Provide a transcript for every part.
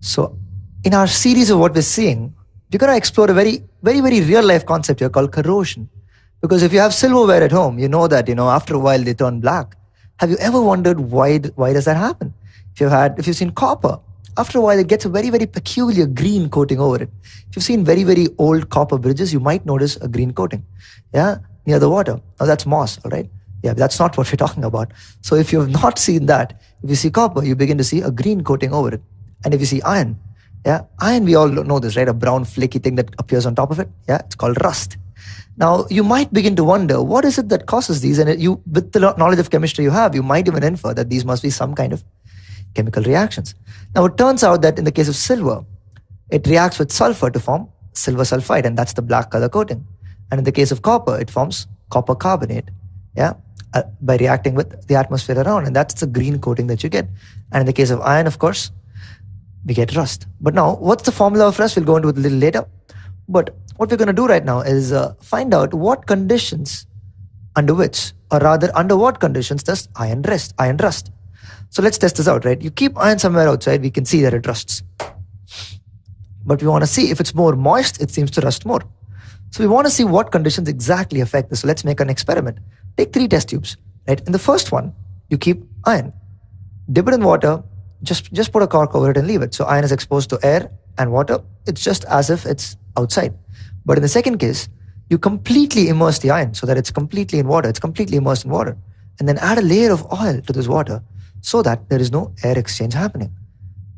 So, in our series of what we're seeing, we're going to explore a very real life concept here called corrosion. Because if you have silverware at home, you know that after a while they turn black. Have you ever wondered why does that happen? If you've seen copper, after a while it gets a very peculiar green coating over it. If you've seen very old copper bridges, you might notice a green coating, yeah, near the water. Now that's moss, all right? Yeah, but that's not what we're talking about. So if you've not seen that, if you see copper, you begin to see a green coating over it. And if you see iron, yeah, iron, we all know this, right? A brown flaky thing that appears on top of it. Yeah, it's called rust. Now, you might begin to wonder, what is it that causes these? And with the knowledge of chemistry you have, you might even infer that these must be some kind of chemical reactions. Now, it turns out that in the case of silver, it reacts with sulfur to form silver sulfide, and that's the black color coating. And in the case of copper, it forms copper carbonate, yeah, by reacting with the atmosphere around, and that's the green coating that you get. And in the case of iron, of course, we get rust. But now, what's the formula of rust? We'll go into it a little later. But what we're going to do right now is find out what conditions under what conditions does iron rust. So let's test this out, right? You keep iron somewhere outside, we can see that it rusts. But we want to see if it's more moist, it seems to rust more. So we want to see what conditions exactly affect this. So let's make an experiment. Take 3 test tubes, right? In the first one, you keep iron. Dip it in water, just put a cork over it and leave it. So iron is exposed to air and water. It's just as if it's outside. But in the second case, you completely immerse the iron so that it's completely in water. It's completely immersed in water. And then add a layer of oil to this water so that there is no air exchange happening.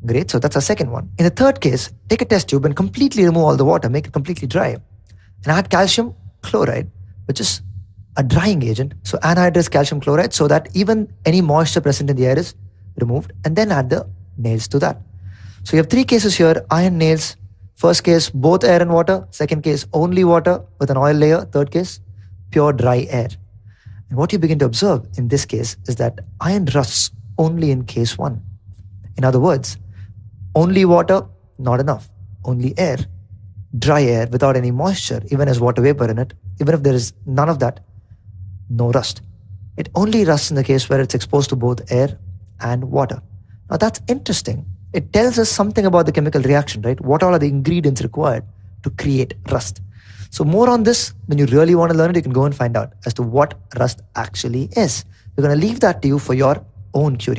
Great, so that's our second one. In the third case, take a test tube and completely remove all the water, make it completely dry. And add calcium chloride, which is a drying agent. So anhydrous calcium chloride so that even any moisture present in the air is removed. And then add the nails to that. So you have 3 cases here, iron nails. First case, both air and water. Second case, only water with an oil layer. Third case, pure dry air. And what you begin to observe in this case is that iron rusts only in case 1. In other words, only water, not enough. Only air, dry air without any moisture, even as water vapor in it, even if there is none of that, no rust. It only rusts in the case where it's exposed to both air and water. Now that's interesting. It tells us something about the chemical reaction, right? What all are the ingredients required to create rust? So more on this, when you really want to learn it, you can go and find out as to what rust actually is. We're going to leave that to you for your own curiosity.